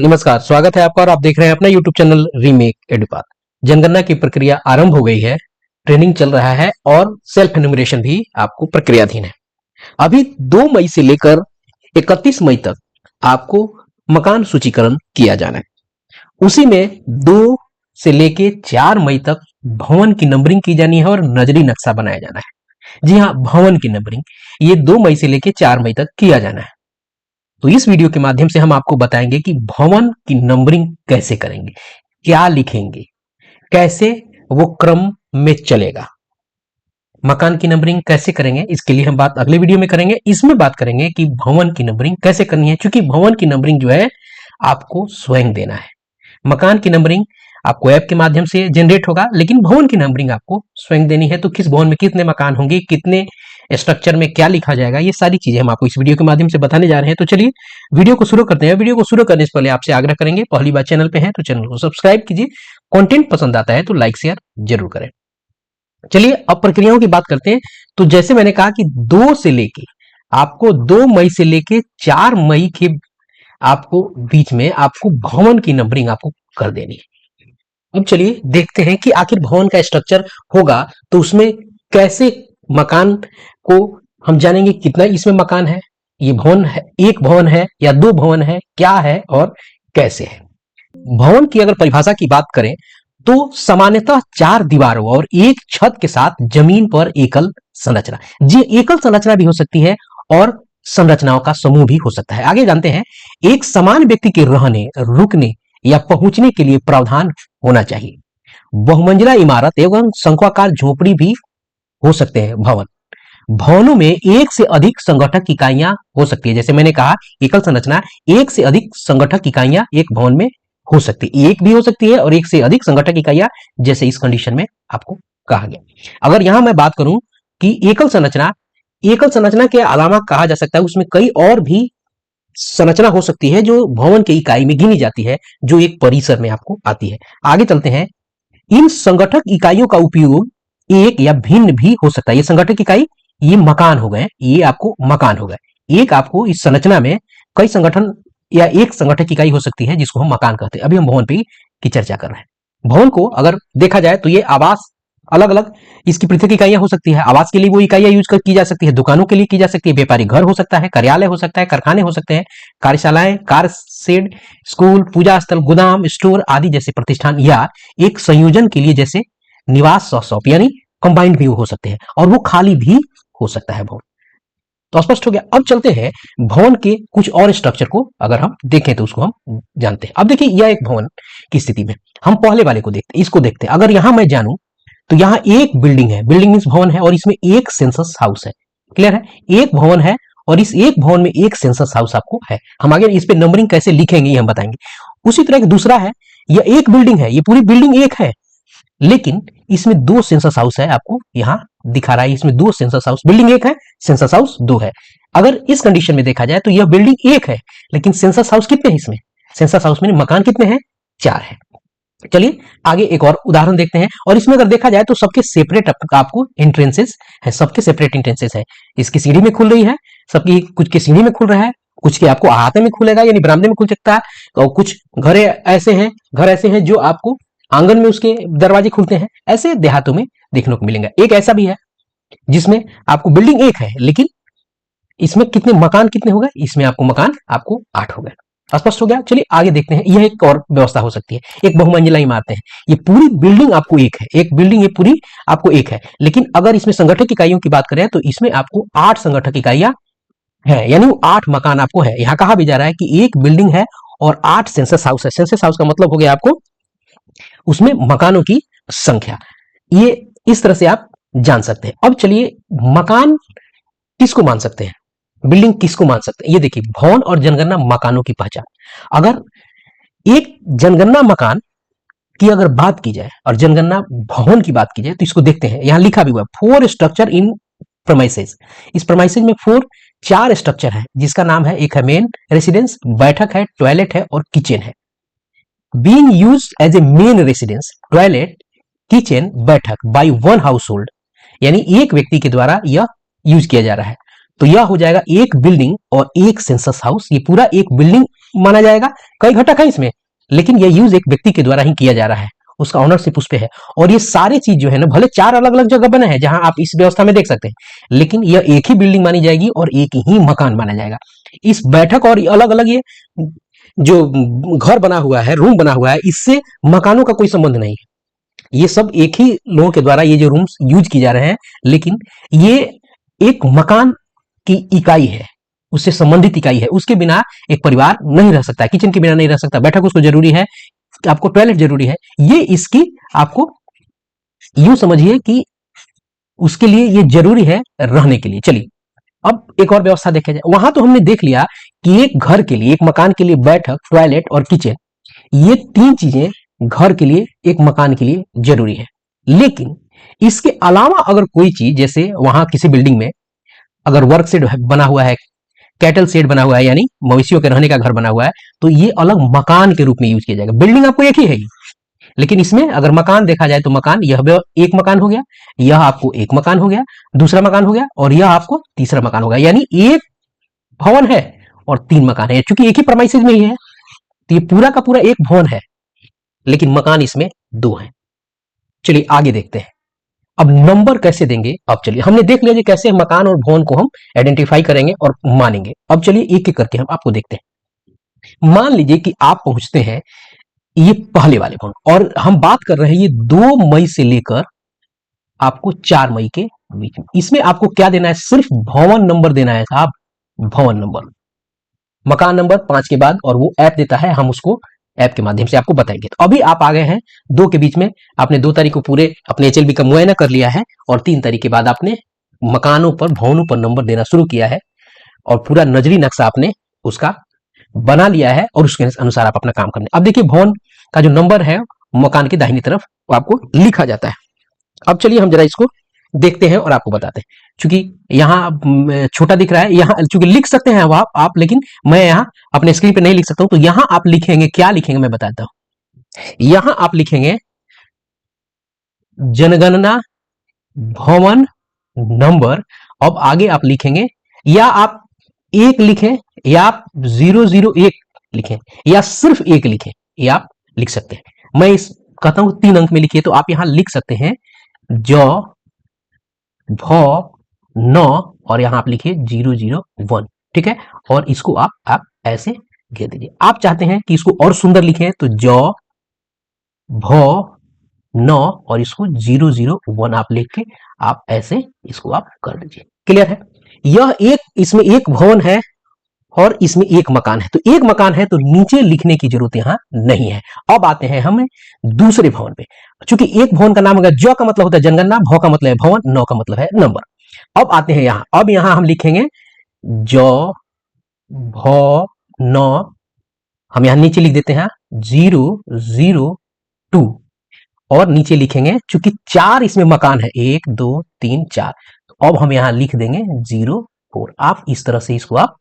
नमस्कार, स्वागत है आपका और आप देख रहे हैं अपना YouTube चैनल रीमेक एडुपाथ। जनगणना की प्रक्रिया आरंभ हो गई है, ट्रेनिंग चल रहा है और सेल्फ एन्यूमरेशन भी आपको प्रक्रियाधीन है। अभी 2 मई से लेकर 31 मई तक आपको मकान सूचीकरण किया जाना है। उसी में 2 से लेके 4 मई तक भवन की नंबरिंग की जानी है और नजरी नक्शा बनाया जाना है। जी हाँ, भवन की नंबरिंग ये 2 मई से लेके 4 मई तक किया जाना है। तो इस वीडियो के माध्यम से हम आपको बताएंगे कि भवन की नंबरिंग कैसे करेंगे, क्या लिखेंगे, कैसे वो क्रम में चलेगा। मकान की नंबरिंग कैसे करेंगे इसके लिए हम बात अगले वीडियो में करेंगे। इसमें बात करेंगे कि भवन की नंबरिंग कैसे करनी है, क्योंकि भवन की नंबरिंग जो है आपको स्वयं देना है। मकान की नंबरिंग आपको ऐप के माध्यम से जनरेट होगा, लेकिन भवन की नंबरिंग आपको स्वयं देनी है। तो किस भवन में कितने मकान होंगे, कितने स्ट्रक्चर में क्या लिखा जाएगा, ये सारी चीजें हम आपको इस वीडियो के माध्यम से बताने जा रहे हैं। तो चलिए वीडियो को शुरू करते हैं। वीडियो को शुरू करने से पहले आपसे आग्रह करेंगे, पहली बार चैनल पे हैं तो चैनल को सब्सक्राइब कीजिए, कंटेंट पसंद आता है तो लाइक शेयर जरूर करें। चलिए अब प्रक्रियाओं की बात करते हैं। तो जैसे मैंने कहा कि 2 से लेके आपको 2 मई से लेके 4 मई के आपको बीच में आपको भवन की नंबरिंग आपको कर देनी है। अब चलिए देखते हैं कि आखिर भवन का स्ट्रक्चर होगा तो उसमें कैसे मकान को हम जानेंगे, कितना इसमें मकान है, ये भवन है, एक भवन है या 2 भवन है, क्या है और कैसे है। भवन की अगर परिभाषा की बात करें तो सामान्यतः 4 दीवारों और एक छत के साथ जमीन पर एकल संरचना, जी एकल संरचना भी हो सकती है और संरचनाओं का समूह भी हो सकता है। आगे जानते हैं, एक समान व्यक्ति के रहने, रुकने या पहुंचने के लिए प्रावधान होना चाहिए। बहुमंजिला इमारत एवं शंक्वाकार झोपड़ी भी हो सकते हैं भवन। भवनों में एक से अधिक संगठक इकाइयां हो सकती है। जैसे मैंने कहा एकल संरचना, एक से अधिक संगठक इकाइयां एक भवन में हो सकती है, एक भी हो सकती है और एक से अधिक संगठक इकाइयां, जैसे इस कंडीशन में आपको कहा गया। अगर यहां मैं बात करूं कि एकल संरचना के अलावा कहा जा सकता है उसमें कई और भी संरचना हो सकती है जो भवन के इकाई में गिनी जाती है, जो एक परिसर में आपको आती है। आगे चलते हैं, इन संगठक इकाइयों का उपयोग एक या भिन्न भी हो सकता है। ये संगठक इकाई, ये मकान हो गए, ये आपको मकान हो गए। एक आपको इस संरचना में कई संगठन या एक संगठक इकाई हो सकती है जिसको हम मकान कहते हैं। अभी हम भवन की चर्चा कर रहे हैं। भवन को अगर देखा जाए तो ये आवास, अलग अलग इसकी पृथक इकाइयां हो सकती है। आवास के लिए वो इकाइयां यूज की जा सकती है, दुकानों के लिए की जा सकती है, व्यापारिक घर हो सकता है, कार्यालय हो सकता है, कारखाने हो सकते हैं, कार्यशालाएं, कार शेड, स्कूल, पूजा स्थल, गोदाम, स्टोर आदि जैसे प्रतिष्ठान, या एक संयोजन के लिए जैसे निवास सह शॉप, यानी कंबाइंड भी हो सकते हैं और वो खाली भी हो सकता है भवन। तो स्पष्ट हो गया। अब चलते हैं भवन के कुछ और स्ट्रक्चर को अगर हम देखें तो उसको हम जानते हैं। अब देखिए यह एक भवन की स्थिति में हम पहले वाले को देखते हैं, इसको देखते हैं। अगर यहां मैं जानूं तो यहाँ एक बिल्डिंग है, बिल्डिंग मींस भवन है, और इसमें एक सेंसस हाउस है। क्लियर है, एक भवन है और इस एक भवन में एक सेंसस हाउस आपको है। हम आगे इस पे नंबरिंग कैसे लिखेंगे ये हम बताएंगे। उसी तरह दूसरा है, यह एक बिल्डिंग है, ये पूरी बिल्डिंग एक है, लेकिन इसमें 2 सेंसस हाउस है, आपको यहां दिखा रहा है। इसमें 2 सेंसस हाउस, बिल्डिंग एक है, सेंसस हाउस 2 है। अगर इस कंडीशन में देखा जाए तो यह बिल्डिंग एक है, लेकिन सेंसस हाउस कितने हैं इसमें, सेंसस हाउस में मकान कितने हैं, 4 है। चलिए आगे एक और उदाहरण देखते हैं। और इसमें अगर देखा जाए तो सबके सेपरेट आपको एंट्रेंसेस है, सबके सेपरेट एंट्रेंसेस है। इसकी सीढ़ी में खुल रही है, सबकी कुछ की सीढ़ी में खुल रहा है, कुछ के आपको अहाते में खुलेगा यानी बरामदे में खुल सकता है, और कुछ घर ऐसे हैं जो आपको आंगन में उसके दरवाजे खुलते हैं। ऐसे देहातों में देखने को मिलेंगे। एक ऐसा भी है जिसमें आपको बिल्डिंग एक है, लेकिन इसमें कितने मकान कितने हो गए, इसमें आपको मकान आपको 8 हो गए। स्पष्ट हो गया। चलिए आगे देखते हैं। यह एक और व्यवस्था हो सकती है, एक बहुमंजिला इमारतें हैं, ये पूरी बिल्डिंग आपको एक है, एक बिल्डिंग ये पूरी आपको एक है, लेकिन अगर इसमें संगठक इकाइयों की बात करें तो इसमें आपको 8 संगठक इकाइयां है, यानी 8 मकान आपको है। यहां कहा भी जा रहा है कि एक बिल्डिंग है और 8 सेंसस हाउस है। सेंसस हाउस का मतलब हो गया आपको उसमें मकानों की संख्या। ये इस तरह से आप जान सकते हैं। अब चलिए मकान किसको मान सकते हैं, बिल्डिंग किसको मान सकते हैं, ये देखिए भवन और जनगणना मकानों की पहचान। अगर एक जनगणना मकान की अगर बात की जाए और जनगणना भवन की बात की जाए तो इसको देखते हैं। यहां लिखा भी हुआ है 4 स्ट्रक्चर इन प्रमाइसेस। इस प्रमाइसेस में 4 स्ट्रक्चर है, जिसका नाम है, एक है मेन रेसिडेंस, बैठक है, टॉयलेट है और किचन है। Being used as a main residence, toilet, kitchen, बैठक बाय वन हाउस होल्ड, यानी एक व्यक्ति के द्वारा यह यूज किया जा रहा है। तो यह हो जाएगा एक बिल्डिंग और एक सेंसस हाउस। ये पूरा एक बिल्डिंग माना जाएगा, कई घटक है इसमें, लेकिन यह यूज एक व्यक्ति के द्वारा ही किया जा रहा है, उसका ऑनरशिप उस पे है। और ये सारे चीज जो है ना, भले 4 अलग अलग जगह बने हैं जहां आप इस व्यवस्था में देख सकते हैं, लेकिन यह एक ही बिल्डिंग मानी जाएगी और एक ही मकान माना जाएगा। इस बैठक और अलग अलग ये जो घर बना हुआ है, रूम बना हुआ है, इससे मकानों का कोई संबंध नहीं है। ये सब एक ही लोगों के द्वारा ये जो रूम्स यूज किए जा रहे हैं, लेकिन ये एक मकान की इकाई है, उससे संबंधित इकाई है। उसके बिना एक परिवार नहीं रह सकता, किचन के बिना नहीं रह सकता, बैठक उसको जरूरी है, आपको टॉयलेट जरूरी है। ये इसकी आपको यूं समझिए कि उसके लिए ये जरूरी है रहने के लिए। चलिए अब एक और व्यवस्था देखा जाए। वहां तो हमने देख लिया कि एक घर के लिए, एक मकान के लिए बैठक, टॉयलेट और किचन, ये 3 चीजें घर के लिए, एक मकान के लिए जरूरी है। लेकिन इसके अलावा अगर कोई चीज, जैसे वहां किसी बिल्डिंग में अगर वर्क शेड बना हुआ है, कैटल शेड बना हुआ है, यानी मवेशियों के रहने का घर बना हुआ है, तो ये अलग मकान के रूप में यूज किया जाएगा। बिल्डिंग आपको एक ही है, लेकिन इसमें अगर मकान देखा जाए तो मकान, यह एक मकान हो गया, यह आपको एक मकान हो गया, दूसरा मकान हो गया, और यह आपको तीसरा मकान हो गया। यानी एक भवन है और 3 मकान है, क्योंकि एक ही प्रेमाइसेस में ही है, तो ये पूरा का पूरा एक भवन है, लेकिन मकान इसमें 2 है। चलिए आगे देखते हैं। अब नंबर कैसे देंगे? अब चलिए, हमने देख लिया कैसे मकान और भवन को हम आइडेंटिफाई करेंगे और मानेंगे। अब चलिए एक एक करके हम आपको देखते हैं। मान लीजिए कि आप पहुंचते हैं ये पहले वाले भवन, और हम बात कर रहे हैं ये 2 मई से लेकर आपको 4 मई के बीच में। इसमें आपको क्या देना है? सिर्फ भवन नंबर देना है साहब, भवन नंबर। मकान नंबर 5 के बाद, और वो ऐप देता है, हम उसको ऐप के माध्यम से आपको बताएंगे। तो अभी आप आ गए हैं 2 के बीच में, आपने 2 तारीख को पूरे अपने HLB का मुआयना कर लिया है, और 3 तारीख के बाद आपने मकानों पर, भवनों पर नंबर देना शुरू किया है, और पूरा नजरी नक्शा आपने उसका बना लिया है, और उसके अनुसार आप अपना काम करने। अब देखिए भवन का जो नंबर है मकान की दाहिनी तरफ वो आपको लिखा जाता है। अब चलिए हम जरा इसको देखते हैं और आपको बताते हैं। चूंकि यहाँ छोटा दिख रहा है, यहाँ चूंकि लिख सकते हैं आप, लेकिन मैं यहाँ अपने स्क्रीन पे नहीं लिख सकता हूं, तो यहाँ आप लिखेंगे, क्या लिखेंगे मैं बताता हूं। यहाँ आप लिखेंगे जनगणना भवन नंबर। अब आगे आप लिखेंगे, या आप 1 लिखें, या आप 001 लिखें, या सिर्फ 1 लिखें, ये आप लिख सकते हैं। मैं इस कहता हूं 3 अंक में लिखिए, तो आप यहां लिख सकते हैं ज भ न, और यहां आप लिखिए 001, ठीक है। और इसको आप ऐसे घेर दीजिए। आप चाहते हैं कि इसको और सुंदर लिखें, तो ज भ न, और इसको 001 आप लिख के आप ऐसे इसको आप कर दीजिए। क्लियर है? यह एक, इसमें एक भवन है और इसमें एक मकान है, तो एक मकान है तो नीचे लिखने की जरूरत यहां नहीं है। अब आते हैं हमें दूसरे भवन पे। चूंकि एक भवन का नाम होगा, ज का मतलब होता है जनगणना, भ का मतलब है भवन, न का मतलब है नंबर। अब आते हैं यहां, अब यहां हम लिखेंगे ज भ न, हम यहां नीचे लिख देते हैं 002, और नीचे लिखेंगे, चूंकि 4 इसमें मकान है, 1 2 3 4, तो अब हम यहां लिख देंगे 04। आप इस तरह से इसको आप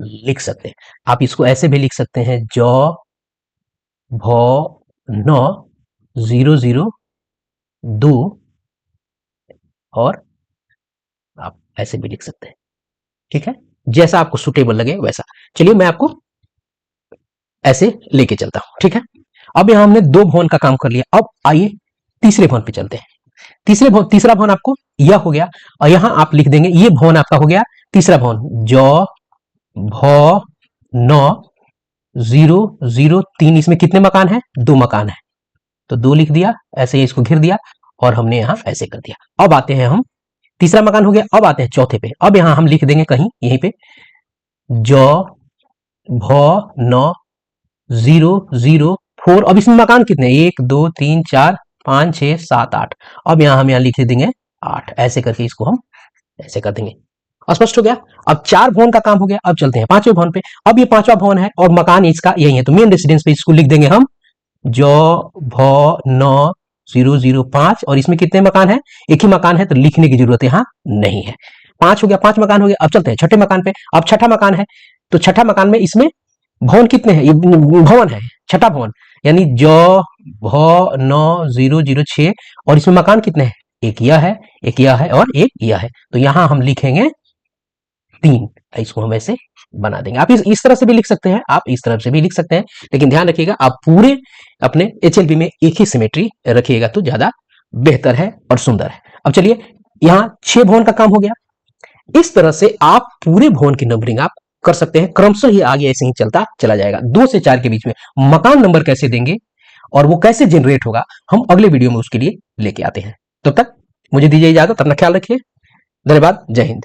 लिख सकते हैं। आप इसको ऐसे भी लिख सकते हैं ज भ न 002, और आप ऐसे भी लिख सकते हैं, ठीक है, जैसा आपको सुटेबल लगे वैसा। चलिए मैं आपको ऐसे लेके चलता हूं, ठीक है। अब यहां हमने 2 भवन का काम कर लिया। अब आइए तीसरे भवन पे चलते हैं। तीसरा भवन आपको यह हो गया, और यहां आप लिख देंगे, ये भवन आपका हो गया तीसरा भवन, ज भ न 003। इसमें कितने मकान है? 2 मकान है, तो 2 लिख दिया, ऐसे ही इसको घेर दिया, और हमने यहां ऐसे कर दिया। अब आते हैं हम, तीसरा मकान हो गया। अब आते हैं चौथे पे। अब यहां हम लिख देंगे कहीं यहीं पे ज भ न 004। अब इसमें मकान कितने? 1 2 3 4 5 6 7 8। अब यहां हम लिख देंगे 8, ऐसे करके इसको हम ऐसे कर देंगे। स्पष्ट हो गया? अब 4 भवन का काम हो गया। अब चलते हैं 5वें भवन पे। अब ये 5वां भवन है और मकान इसका यही है, तो मेन रेसिडेंस पे इसको लिख देंगे हम ज भ न 005, और इसमें कितने मकान है? एक ही मकान है, तो लिखने की जरूरत यहां नहीं है। 5 हो गया, 5 मकान हो गया। अब चलते हैं छठे मकान पे। अब छठा मकान है, तो छठा मकान में इसमें भवन कितने हैं? ये भवन है, छठा भवन, यानी ज भ न 006, और इसमें मकान कितने हैं? एक यह है, एक यह है, और एक यह है। तो यहां हम लिखेंगे 3, इसको हम ऐसे बना देंगे। आप इस तरह से भी लिख सकते हैं, आप इस तरह से भी लिख सकते हैं, लेकिन ध्यान रखिएगा आप पूरे अपने HLB में एक ही सिमेट्री रखिएगा तो ज्यादा बेहतर है और सुंदर है। अब चलिए यहां 6 भवन का काम हो गया। इस तरह से आप पूरे भवन की नंबरिंग आप कर सकते हैं, क्रमशः ही आगे ऐसे ही चलता चला जाएगा। 2 से 4 के बीच में मकान नंबर कैसे देंगे और वो कैसे जनरेट होगा, हम अगले वीडियो में उसके लिए लेके आते हैं। तब तक मुझे दीजिए इजाजत, अपना ख्याल रखिए। धन्यवाद, जय हिंद।